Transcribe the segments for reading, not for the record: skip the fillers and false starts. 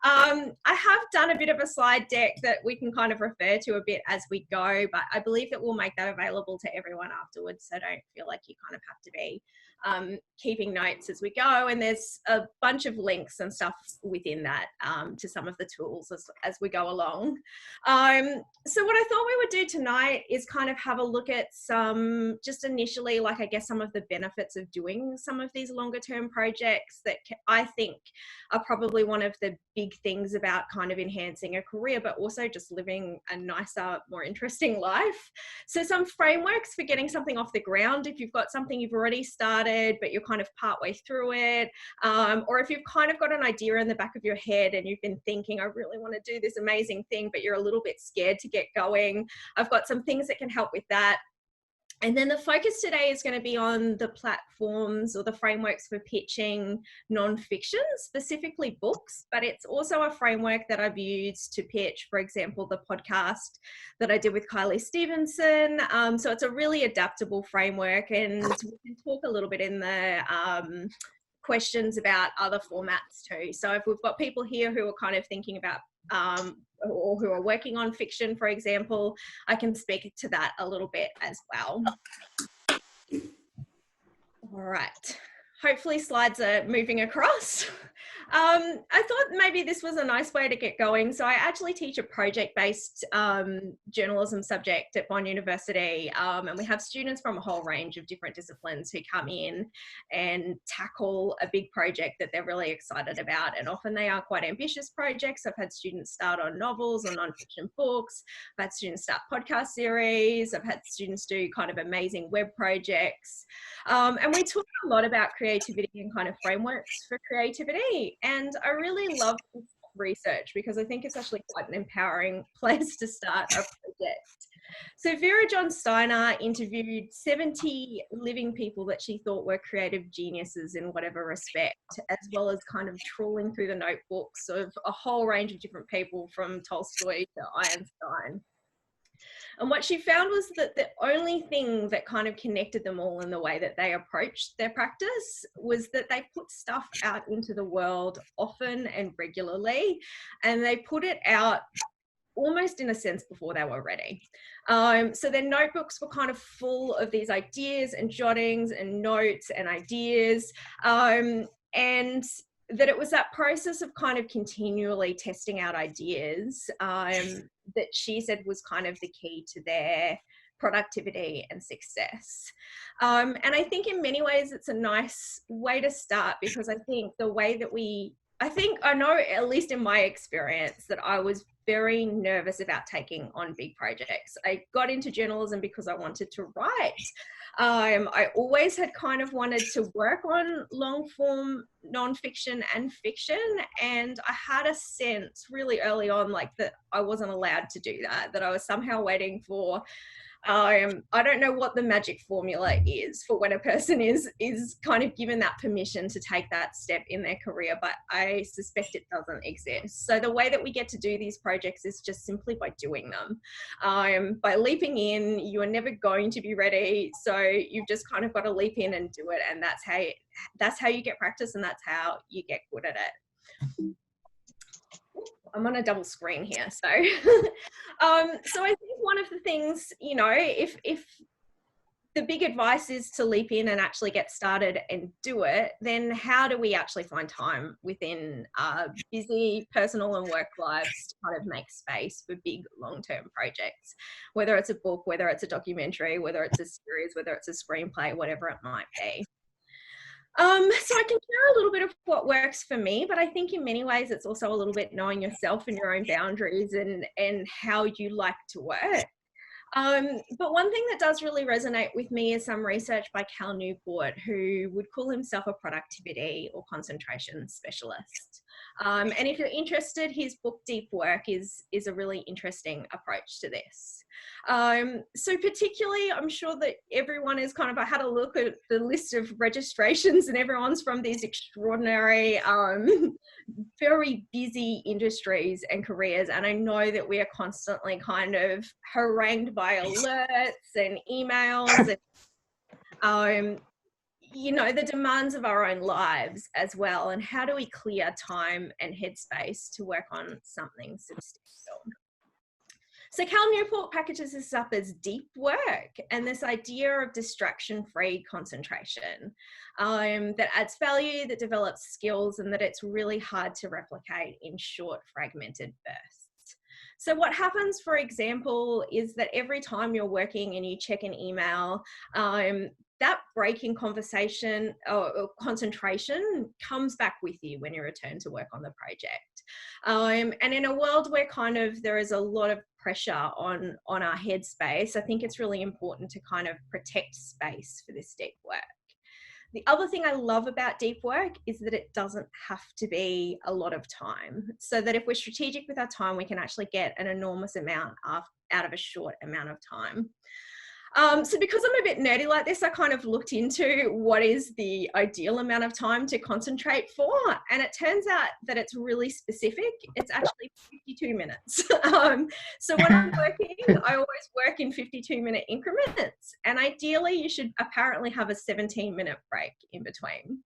I have done a bit of a slide deck that we can kind of refer to a bit as we go, but I believe that we'll make that available to everyone afterwards, so don't feel like you kind of have to be keeping notes as we go. And there's a bunch of links and stuff within that to some of the tools as we go along. So what I thought we would do tonight is kind of have a look at some, just initially, like I guess some of the benefits of doing some of these longer term projects that I think are probably one of the big things about kind of enhancing a career, but also just living a nicer, more interesting life. So some frameworks for getting something off the ground if you've got something you've already started but you're kind of partway through it, or if you've kind of got an idea in the back of your head and you've been thinking, I really want to do this amazing thing, but you're a little bit scared to get going. I've got some things that can help with that. And then the focus today is going to be on the platforms or the frameworks for pitching nonfiction, specifically books, but it's also a framework that I've used to pitch, for example, the podcast that I did with Kylie Stevenson. So it's a really adaptable framework, and we can talk a little bit in the questions about other formats too. So if we've got people here who are kind of thinking about or who are working on fiction, for example, I can speak to that a little bit as well. All right, hopefully slides are moving across. I thought maybe this was a nice way to get going. So I actually teach a project-based journalism subject at Bond University, and we have students from a whole range of different disciplines who come in and tackle a big project that they're really excited about, and often they are quite ambitious projects. I've had students start on novels or non-fiction books, I've had students start podcast series, I've had students do kind of amazing web projects, and we talk a lot about creativity and kind of frameworks for creativity. And I really love this research because I think it's actually quite an empowering place to start a project. So Vera John Steiner interviewed 70 living people that she thought were creative geniuses in whatever respect, as well as kind of trawling through the notebooks of a whole range of different people from Tolstoy to Einstein. And what she found was that the only thing that kind of connected them all in the way that they approached their practice was that they put stuff out into the world often and regularly, and they put it out almost in a sense before they were ready. So their notebooks were kind of full of these ideas and jottings and notes and ideas, and that it was that process of kind of continually testing out ideas that she said was kind of the key to their productivity and success. And I think in many ways it's a nice way to start, because I think the way that I know, at least in my experience, that I was very nervous about taking on big projects. I got into journalism because I wanted to write. I always had kind of wanted to work on long form nonfiction and fiction, and I had a sense really early on like that I wasn't allowed to do that I was somehow waiting for I don't know what the magic formula is for when a person is kind of given that permission to take that step in their career, but I suspect it doesn't exist. So the way that we get to do these projects is just simply by doing them. By leaping in, you are never going to be ready, so you've just kind of got to leap in and do it, and that's how you get practice, and that's how you get good at it. I'm on a double screen here. So, so I think one of the things, you know, if the big advice is to leap in and actually get started and do it, then how do we actually find time within busy personal and work lives to kind of make space for big long-term projects, whether it's a book, whether it's a documentary, whether it's a series, whether it's a screenplay, whatever it might be. So I can share a little bit of what works for me, but I think in many ways it's also a little bit knowing yourself and your own boundaries and how you like to work. But one thing that does really resonate with me is some research by Cal Newport, who would call himself a productivity or concentration specialist. And if you're interested, his book Deep Work is a really interesting approach to this. So particularly, I'm sure that everyone is kind of, I had a look at the list of registrations and everyone's from these extraordinary, very busy industries and careers. And I know that we are constantly kind of harangued by alerts and emails. And, you know, the demands of our own lives as well, and how do we clear time and headspace to work on something substantial. So Cal Newport packages this up as deep work and this idea of distraction-free concentration that adds value, that develops skills, and that it's really hard to replicate in short, fragmented bursts. So what happens, for example, is that every time you're working and you check an email, that break in conversation or concentration comes back with you when you return to work on the project. And in a world where kind of there is a lot of pressure on our headspace, I think it's really important to kind of protect space for this deep work. The other thing I love about deep work is that it doesn't have to be a lot of time, so that if we're strategic with our time, we can actually get an enormous amount out of a short amount of time. So because I'm a bit nerdy like this, I kind of looked into what is the ideal amount of time to concentrate for, and it turns out that it's really specific. It's actually 52 minutes. So when I'm working, I always work in 52-minute increments, and ideally you should apparently have a 17-minute break in between.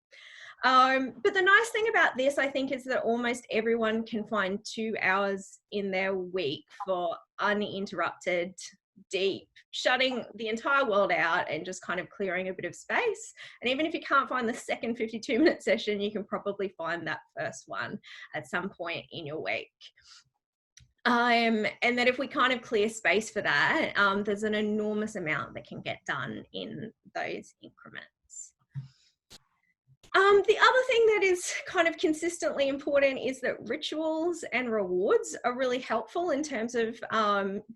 But the nice thing about this, I think, is that almost everyone can find 2 hours in their week for uninterrupted, deep, shutting the entire world out and just kind of clearing a bit of space. And even if you can't find the second 52-minute session, you can probably find that first one at some point in your week. And that if we kind of clear space for that, there's an enormous amount that can get done in those increments. The other thing that is kind of consistently important is that rituals and rewards are really helpful in terms of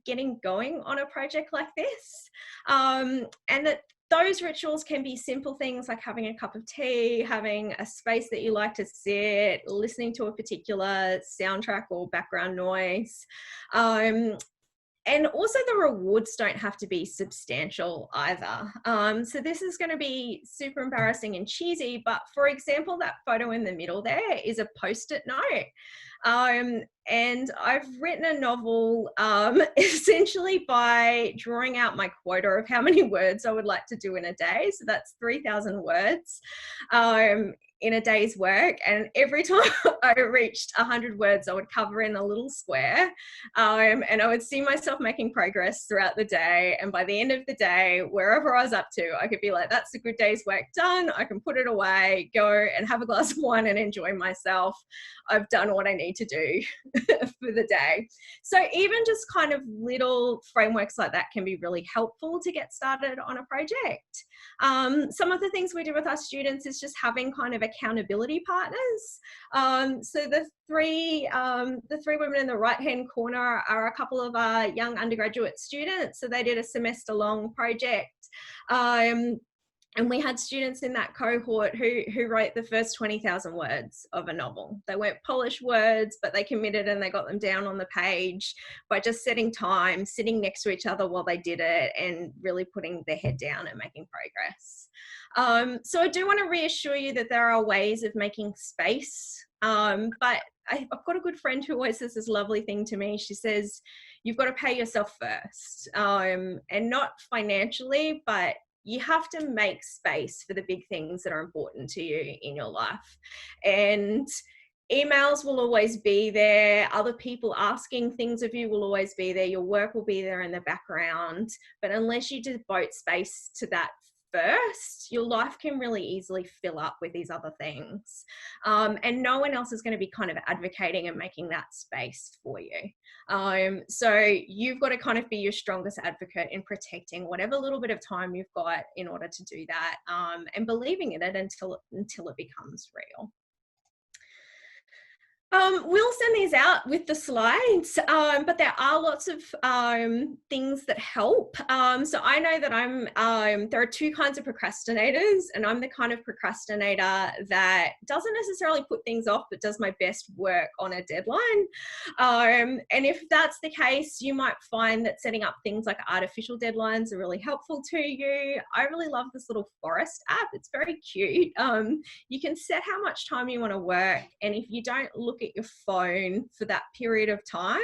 getting going on a project like this. And that those rituals can be simple things like having a cup of tea, having a space that you like to sit, listening to a particular soundtrack or background noise. And also the rewards don't have to be substantial either. So this is going to be super embarrassing and cheesy, but for example, that photo in the middle there is a Post-it note. And I've written a novel essentially by drawing out my quota of how many words I would like to do in a day. So that's 3,000 words in a day's work. And every time I reached 100 words, I would cover in a little square, and I would see myself making progress throughout the day. And by the end of the day, wherever I was up to, I could be like, that's a good day's work done. I can put it away, go and have a glass of wine and enjoy myself. I've done what I need to do for the day. So even just kind of little frameworks like that can be really helpful to get started on a project. Some of the things we do with our students is just having kind of accountability partners. So the three women in the right-hand corner are a couple of our young undergraduate students. So they did a semester-long project. And we had students in that cohort who wrote the first 20,000 words of a novel. They weren't polished words, but they committed and they got them down on the page by just setting time, sitting next to each other while they did it, and really putting their head down and making progress. So I do want to reassure you that there are ways of making space, but I've got a good friend who always says this lovely thing to me. She says, you've got to pay yourself first, and not financially, but you have to make space for the big things that are important to you in your life. And emails will always be there. Other people asking things of you will always be there. Your work will be there in the background. But unless you devote space to that first, your life can really easily fill up with these other things. And no one else is going to be kind of advocating and making that space for you. So you've got to kind of be your strongest advocate in protecting whatever little bit of time you've got in order to do that, and believing in it until it becomes real. We'll send these out with the slides, but there are lots of things that help. So I know that there are 2 kinds of procrastinators, and I'm the kind of procrastinator that doesn't necessarily put things off, but does my best work on a deadline. And if that's the case, you might find that setting up things like artificial deadlines are really helpful to you. I really love this little forest app. It's very cute. You can set how much time you want to work, and if you don't look look at your phone for that period of time,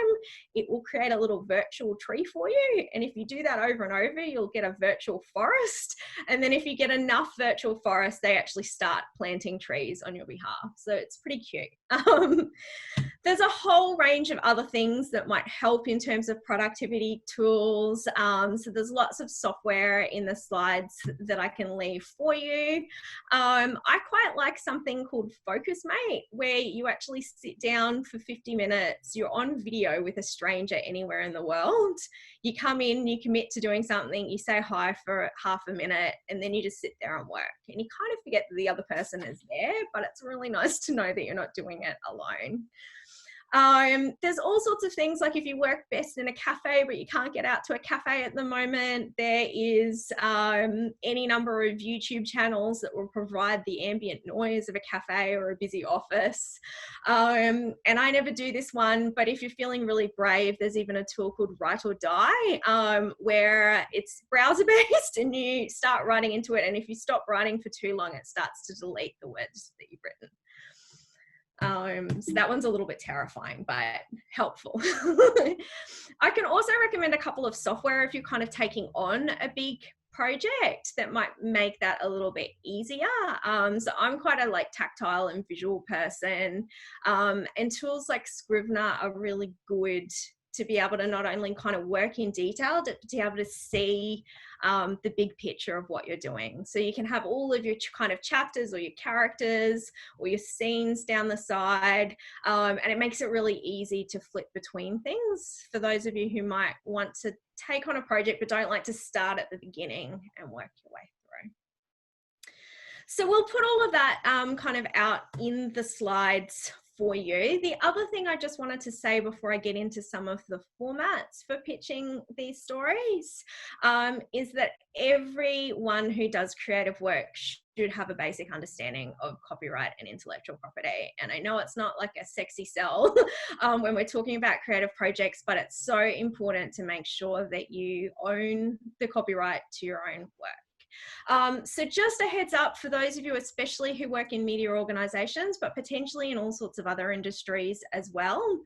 it will create a little virtual tree for you. And if you do that over and over, you'll get a virtual forest. And then if you get enough virtual forest, they actually start planting trees on your behalf. So it's pretty cute. There's a whole range of other things that might help in terms of productivity tools. So there's lots of software in the slides that I can leave for you. I quite like something called FocusMate, where you actually sit down for 50 minutes. You're on video with a stranger anywhere in the world. You come in, you commit to doing something, you say hi for half a minute, and then you just sit there and work. And you kind of forget that the other person is there, but it's really nice to know that you're not doing it alone. There's all sorts of things, like if you work best in a cafe but you can't get out to a cafe at the moment, there is any number of YouTube channels that will provide the ambient noise of a cafe or a busy office. And I never do this one, but if you're feeling really brave, there's even a tool called Write or Die, where it's browser based and you start writing into it, and if you stop writing for too long, it starts to delete the words that you've written. So that one's a little bit terrifying, but helpful. I can also recommend a couple of software if you're kind of taking on a big project that might make that a little bit easier. So I'm quite a tactile and visual person, and tools like Scrivener are really good to be able to not only kind of work in detail, but to be able to see the big picture of what you're doing. So you can have all of your kind of chapters or your characters or your scenes down the side, and it makes it really easy to flip between things for those of you who might want to take on a project but don't like to start at the beginning and work your way through. So we'll put all of that kind of out in the slides for you. The other thing I just wanted to say before I get into some of the formats for pitching these stories is that everyone who does creative work should have a basic understanding of copyright and intellectual property. And I know it's not like a sexy sell when we're talking about creative projects, but it's so important to make sure that you own the copyright to your own work. So just a heads up for those of you, especially who work in media organizations, but potentially in all sorts of other industries as well,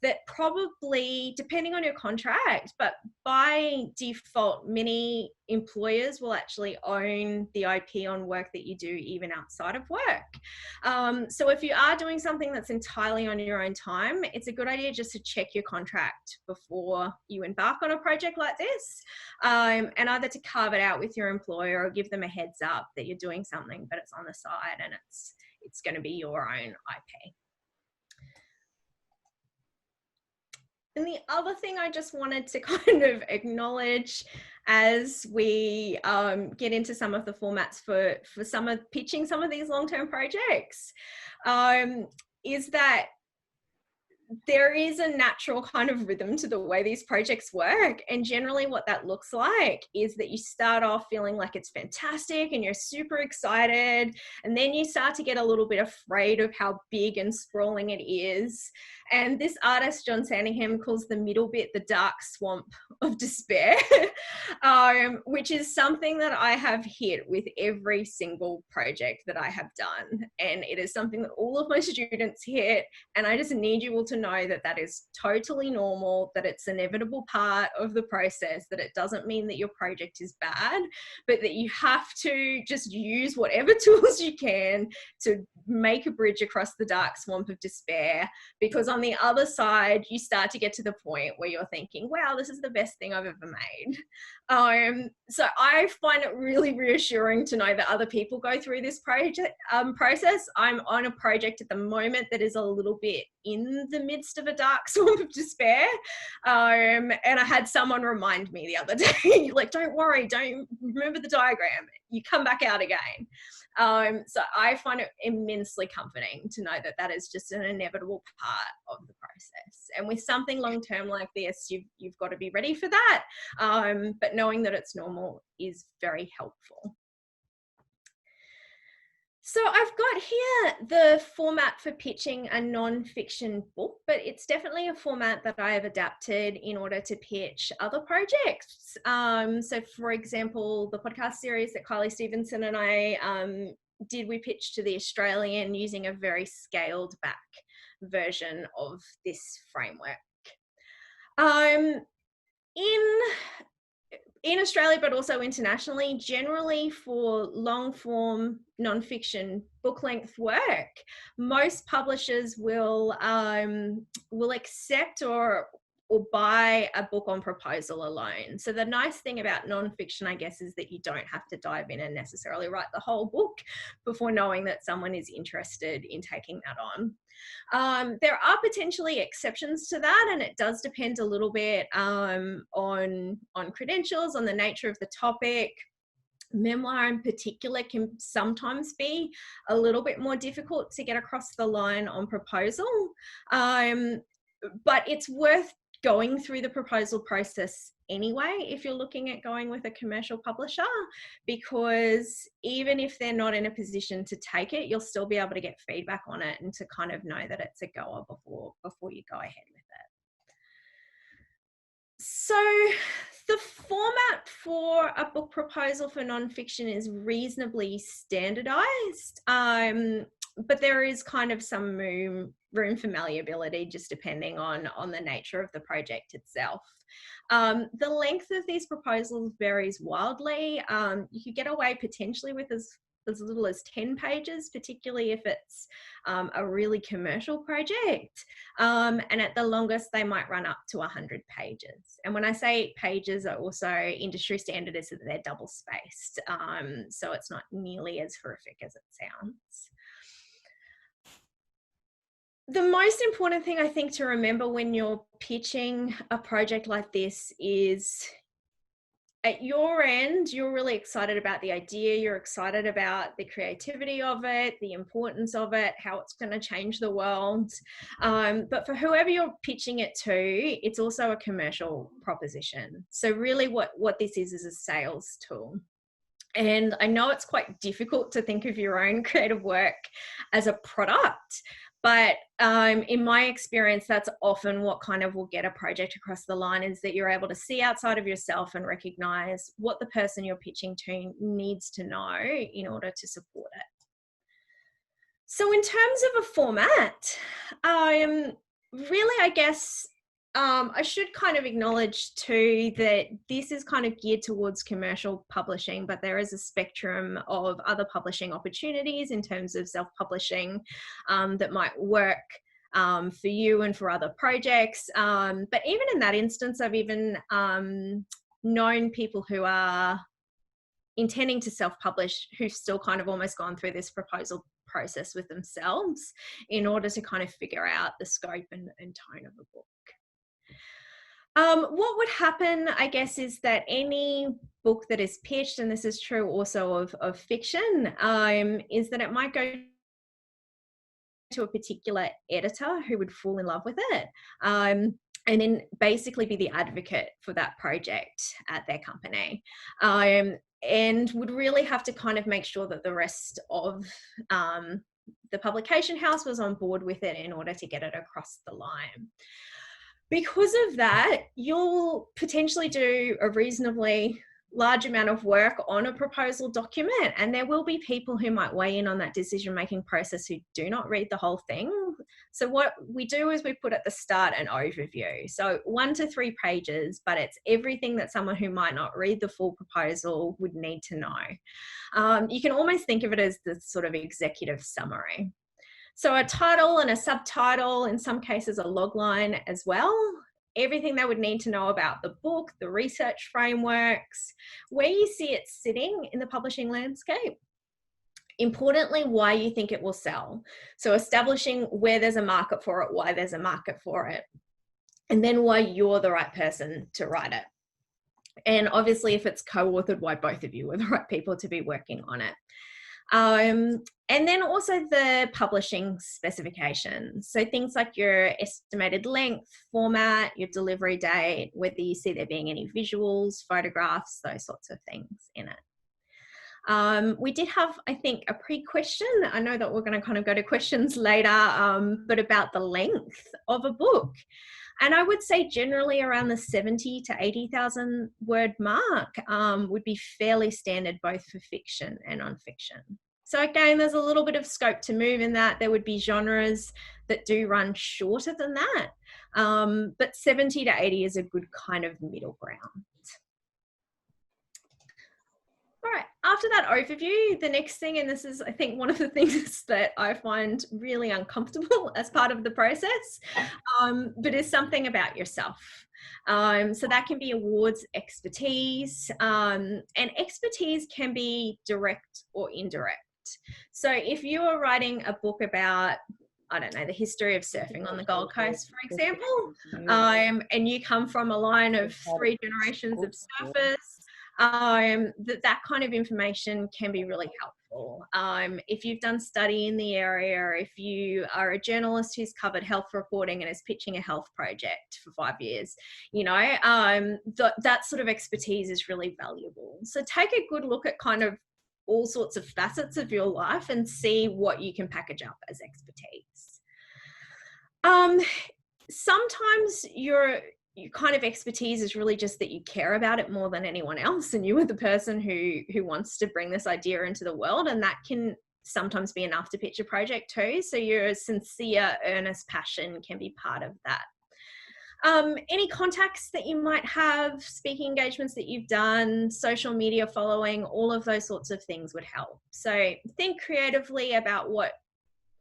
that probably, depending on your contract, but by default, many employers will actually own the IP on work that you do even outside of work. So if you are doing something that's entirely on your own time, it's a good idea just to check your contract before you embark on a project like this, and either to carve it out with your employer or give them a heads up that you're doing something, but it's on the side and it's going to be your own IP. And the other thing I just wanted to kind of acknowledge as we get into some of the formats for pitching some of these long-term projects is that there is a natural kind of rhythm to the way these projects work. And generally what that looks like is that you start off feeling like it's fantastic and you're super excited. And then you start to get a little bit afraid of how big and sprawling it is. And this artist, John Sandingham, calls the middle bit the dark swamp of despair, which is something that I have hit with every single project that I have done. And it is something that all of my students hit. And I just need you all to know that that is totally normal, that it's an inevitable part of the process, that it doesn't mean that your project is bad, but that you have to just use whatever tools you can to make a bridge across the dark swamp of despair, because on the other side, you start to get to the point where you're thinking, wow, this is the best thing I've ever made. So I find it really reassuring to know that other people go through this process. I'm on a project at the moment that is a little bit in the midst of a dark swamp of despair. And I had someone remind me the other day, like, don't worry, don't remember the diagram, you come back out again. So I find it immensely comforting to know that that is just an inevitable part of the process. And with something long-term like this, you've got to be ready for that. But knowing that it's normal is very helpful. So I've got here the format for pitching a non-fiction book, but it's definitely a format that I have adapted in order to pitch other projects. So for example, the podcast series that Kylie Stevenson and I did, we pitched to the Australian using a very scaled back version of this framework. In Australia, but also internationally, generally for long form nonfiction book length work, most publishers will accept or buy a book on proposal alone. So the nice thing about nonfiction, I guess, is that you don't have to dive in and necessarily write the whole book before knowing that someone is interested in taking that on. There are potentially exceptions to that, and it does depend a little bit on credentials, on the nature of the topic. Memoir in particular can sometimes be a little bit more difficult to get across the line on proposal, but it's worth going through the proposal process anyway if you're looking at going with a commercial publisher, because even if they're not in a position to take it, you'll still be able to get feedback on it and to kind of know that it's a goer before you go ahead with it. So the format for a book proposal for nonfiction is reasonably standardized, but there is kind of some room for malleability just depending on the nature of the project itself. The length of these proposals varies wildly. You could get away potentially with as little as 10 pages, particularly if it's a really commercial project. And at the longest, they might run up to 100 pages. And when I say pages, are also industry standard is that they're double spaced. So it's not nearly as horrific as it sounds. The most important thing I think to remember when you're pitching a project like this is at your end, you're really excited about the idea, you're excited about the creativity of it, the importance of it, how it's going to change the world. But for whoever you're pitching it to, it's also a commercial proposition. So really what this is a sales tool. And I know it's quite difficult to think of your own creative work as a product, but in my experience, that's often what kind of will get a project across the line, is that you're able to see outside of yourself and recognize what the person you're pitching to needs to know in order to support it. So in terms of a format, really, I guess, I should kind of acknowledge too that this is kind of geared towards commercial publishing, but there is a spectrum of other publishing opportunities in terms of self-publishing that might work for you and for other projects. But even in that instance, I've even known people who are intending to self-publish who've still kind of almost gone through this proposal process with themselves in order to kind of figure out the scope and tone of a book. What would happen, I guess, is that any book that is pitched, and this is true also of fiction, is that it might go to a particular editor who would fall in love with it, and then basically be the advocate for that project at their company, and would really have to kind of make sure that the rest of the publication house was on board with it in order to get it across the line. Because of that, you'll potentially do a reasonably large amount of work on a proposal document, and there will be people who might weigh in on that decision-making process who do not read the whole thing. So what we do is we put at the start an overview. So 1 to 3 pages, but it's everything that someone who might not read the full proposal would need to know. You can almost think of it as the sort of executive summary. So a title and a subtitle, in some cases a logline as well, everything they would need to know about the book, the research frameworks, where you see it sitting in the publishing landscape. Importantly, why you think it will sell. So establishing where there's a market for it, why there's a market for it, and then why you're the right person to write it. And obviously, if it's co-authored, why both of you are the right people to be working on it. And then also the publishing specifications. So things like your estimated length, format, your delivery date, whether you see there being any visuals, photographs, those sorts of things in it. We did have, I think, a pre-question. I know that we're going to kind of go to questions later, but about the length of a book. And I would say generally around the 70 to 80,000 word mark would be fairly standard both for fiction and non-fiction. So again, there's a little bit of scope to move in that. There would be genres that do run shorter than that, but 70 to 80 is a good kind of middle ground. All right, after that overview, the next thing, and this is, I think, one of the things that I find really uncomfortable as part of the process, but is something about yourself. So that can be awards expertise, and expertise can be direct or indirect. So if you are writing a book about, I don't know, the history of surfing on the Gold Coast, for example, and you come from a line of 3 generations of surfers, that kind of information can be really helpful. If you've done study in the area, if you are a journalist who's covered health reporting and is pitching a health project for 5 years, you know, that sort of expertise is really valuable. So take a good look at kind of all sorts of facets of your life and see what you can package up as expertise. Sometimes your kind of expertise is really just that you care about it more than anyone else, and you are the person who wants to bring this idea into the world, and that can sometimes be enough to pitch a project too. So your sincere, earnest passion can be part of that. Any contacts that you might have, speaking engagements that you've done, social media following, all of those sorts of things would help. So think creatively about what,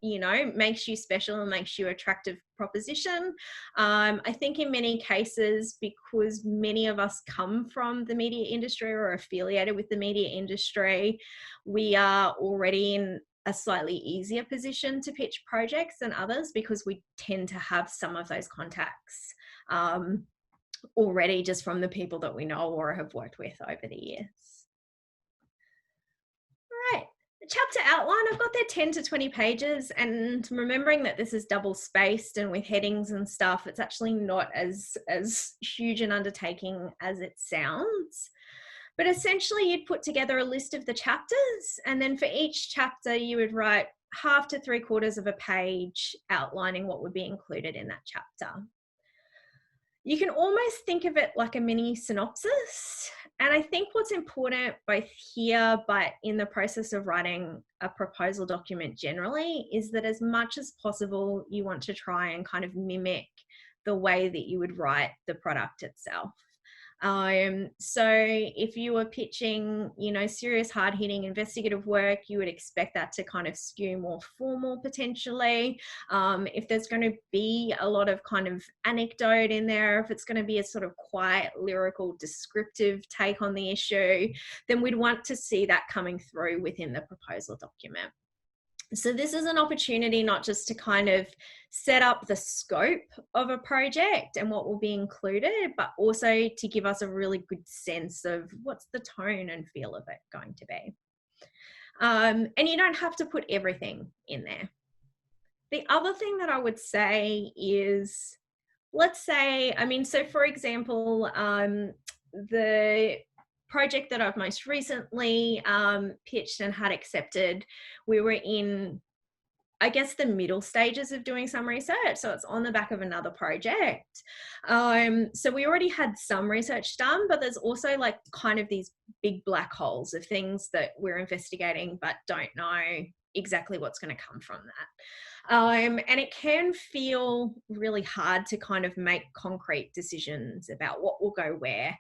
you know, makes you special and makes you attractive proposition. I think in many cases, because many of us come from the media industry or are affiliated with the media industry, we are already in a slightly easier position to pitch projects than others, because we tend to have some of those contacts already just from the people that we know or have worked with over the years. All right. Chapter outline, I've got there 10 to 20 pages, and remembering that this is double spaced and with headings and stuff, it's actually not as huge an undertaking as it sounds. But essentially you'd put together a list of the chapters, and then for each chapter you would write 1/2 to 3/4 of a page outlining what would be included in that chapter. You can almost think of it like a mini synopsis. And I think what's important both here, but in the process of writing a proposal document generally, is that as much as possible, you want to try and kind of mimic the way that you would write the product itself. So if you were pitching, you know, serious hard-hitting investigative work, you would expect that to kind of skew more formal potentially. If there's going to be a lot of kind of anecdote in there, if it's going to be a sort of quiet, lyrical, descriptive take on the issue, then we'd want to see that coming through within the proposal document. So this is an opportunity not just to kind of set up the scope of a project and what will be included, but also to give us a really good sense of what's the tone and feel of it going to be. And you don't have to put everything in there. The other thing that I would say is, let's say, I mean, so for example, the project that I've most recently pitched and had accepted, we were in, I guess, the middle stages of doing some research. So it's on the back of another project. So we already had some research done, but there's also like kind of these big black holes of things that we're investigating, but don't know exactly what's going to come from that. And it can feel really hard to kind of make concrete decisions about what will go where.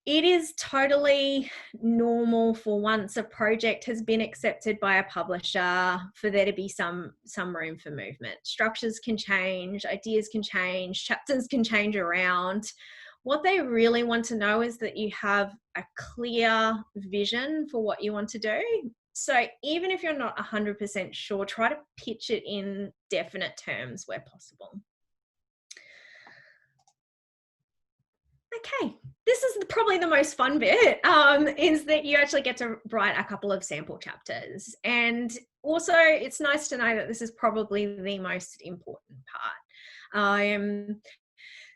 It is totally normal for, once a project has been accepted by a publisher, for there to be some room for movement. Structures can change, ideas can change, chapters can change around. What they really want to know is that you have a clear vision for what you want to do. So even if you're not 100% sure, try to pitch it in definite terms where possible. Okay, this is probably the most fun bit, is that you actually get to write a couple of sample chapters. And also it's nice to know that this is probably the most important part.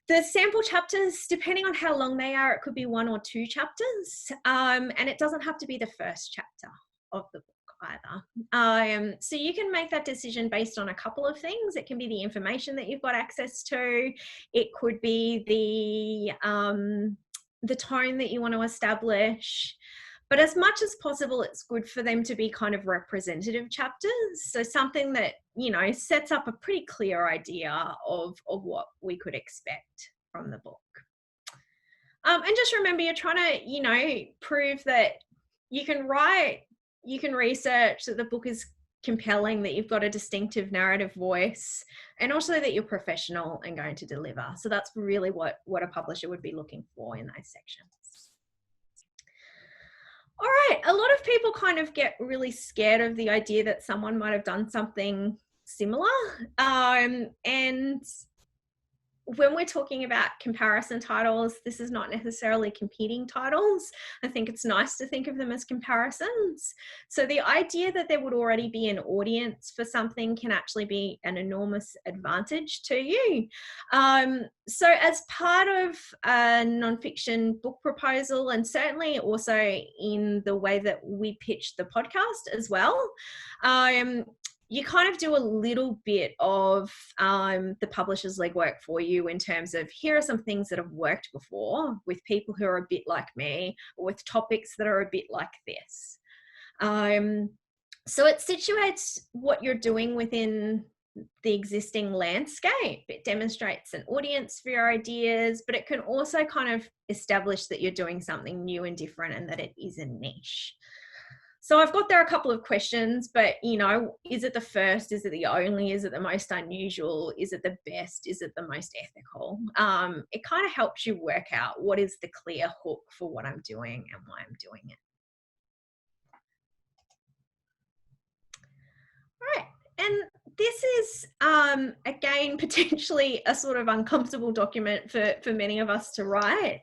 The sample chapters, depending on how long they are, it could be 1 or 2 chapters, and it doesn't have to be the first chapter of the book either. So you can make that decision based on a couple of things. It can be the information that you've got access to. It could be the tone that you want to establish. But as much as possible, it's good for them to be kind of representative chapters. So something that, you know, sets up a pretty clear idea of what we could expect from the book. And just remember, you're trying to, you know, prove that you can write, you can research, that the book is compelling, that you've got a distinctive narrative voice, and also that you're professional and going to deliver. So that's really what a publisher would be looking for in those sections. All right, a lot of people kind of get really scared of the idea that someone might have done something similar. And when we're talking about comparison titles, this is not necessarily competing titles. I think it's nice to think of them as comparisons. So the idea that there would already be an audience for something can actually be an enormous advantage to you. So as part of a nonfiction book proposal, and certainly also in the way that we pitch the podcast as well, you kind of do a little bit of the publisher's legwork for you in terms of, here are some things that have worked before with people who are a bit like me, or with topics that are a bit like this. So it situates what you're doing within the existing landscape. It demonstrates an audience for your ideas, but it can also kind of establish that you're doing something new and different, and that it is a niche. So I've got there a couple of questions, but, you know, is it the first? Is it the only? Is it the most unusual? Is it the best? Is it the most ethical? It kind of helps you work out what is the clear hook for what I'm doing and why I'm doing it. All right. And this is, again, potentially a sort of uncomfortable document for many of us to write.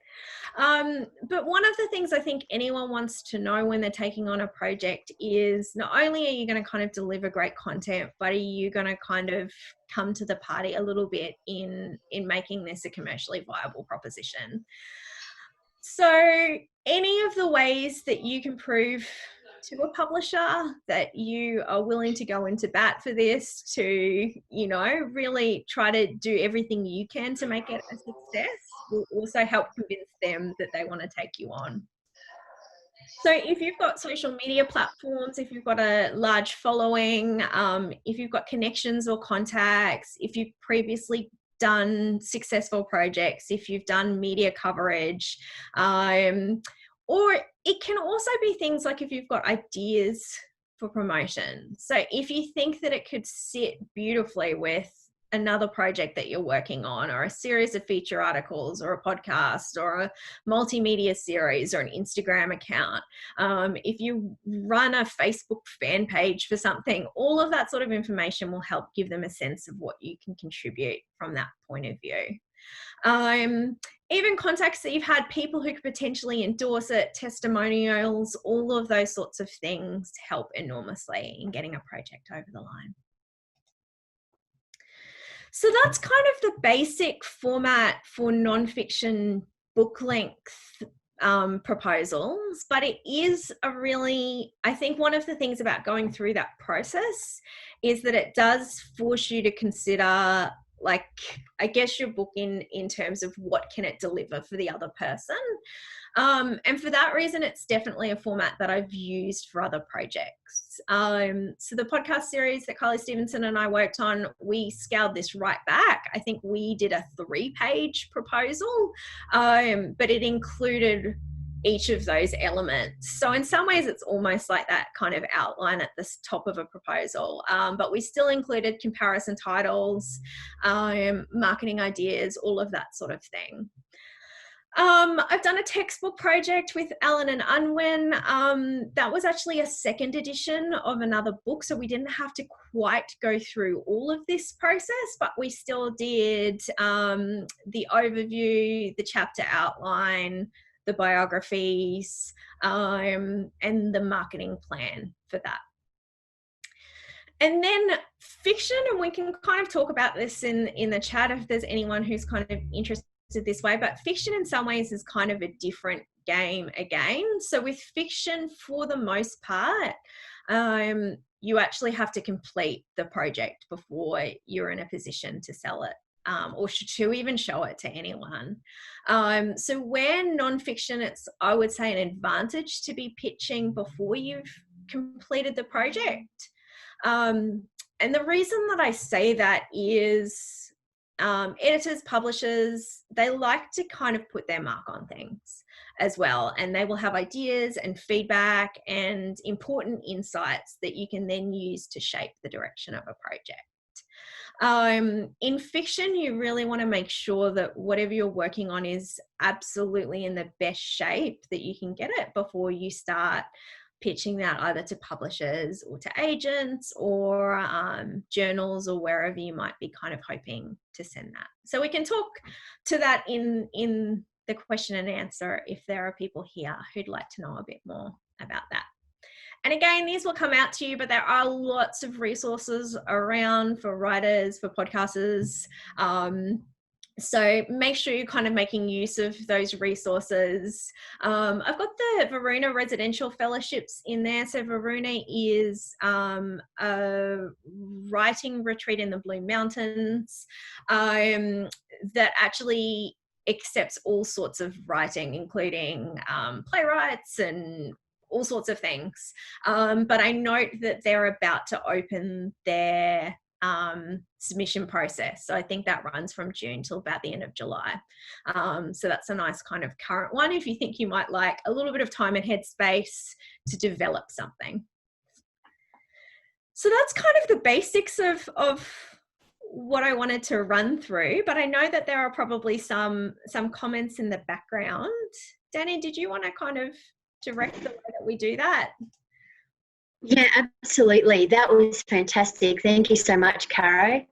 But one of the things I think anyone wants to know when they're taking on a project is, not only are you going to kind of deliver great content, but are you going to kind of come to the party a little bit in making this a commercially viable proposition. So any of the ways that you can prove to a publisher that you are willing to go into bat for this, to, you know, really try to do everything you can to make it a success, will also help convince them that they want to take you on. So if you've got social media platforms, if you've got a large following, if you've got connections or contacts, if you've previously done successful projects, if you've done media coverage, or it can also be things like if you've got ideas for promotion. So if you think that it could sit beautifully with another project that you're working on, or a series of feature articles, or a podcast, or a multimedia series, or an Instagram account, if you run a Facebook fan page for something, all of that sort of information will help give them a sense of what you can contribute from that point of view. Even contacts that you've had, people who could potentially endorse it, testimonials, all of those sorts of things help enormously in getting a project over the line. So that's kind of the basic format for nonfiction book length proposals, but it is a really, I think one of the things about going through that process is that it does force you to consider, like, I guess your book in terms of what can it deliver for the other person. And for that reason, it's definitely a format that I've used for other projects. So the podcast series that Kylie Stevenson and I worked on, we scaled this right back. I think we did a 3-page proposal, but it included each of those elements. So in some ways, it's almost like that kind of outline at the top of a proposal, but we still included comparison titles, marketing ideas, all of that sort of thing. I've done a textbook project with Allen and Unwin. That was actually a second edition of another book, so we didn't have to quite go through all of this process, but we still did the overview, the chapter outline, the biographies, and the marketing plan for that. And then fiction, and we can kind of talk about this in the chat if there's anyone who's kind of interested this way, but fiction in some ways is kind of a different game again. So with fiction, for the most part, you actually have to complete the project before you're in a position to sell it or to even show it to anyone. So where nonfiction, it's, I would say, an advantage to be pitching before you've completed the project. And the reason that I say that is editors, publishers, they like to kind of put their mark on things as well. And they will have ideas and feedback and important insights that you can then use to shape the direction of a project. In fiction, you really want to make sure that whatever you're working on is absolutely in the best shape that you can get it before you start pitching that either to publishers or to agents or journals or wherever you might be kind of hoping to send that. So we can talk to that in the question and answer if there are people here who'd like to know a bit more about that. And again, these will come out to you, but there are lots of resources around for writers, for podcasters. So make sure you're kind of making use of those resources. I've got the Varuna Residential Fellowships in there. So Varuna is a writing retreat in the Blue Mountains that actually accepts all sorts of writing, including playwrights and all sorts of things. But I note that they're about to open their submission process. So I think that runs from June till about the end of July. So that's a nice kind of current one if you think you might like a little bit of time and headspace to develop something. So that's kind of the basics of what I wanted to run through, but I know that there are probably some comments in the background. Danny, did you want to kind of direct the way that we do that? Yeah, absolutely. That was fantastic. Thank you so much, Caro.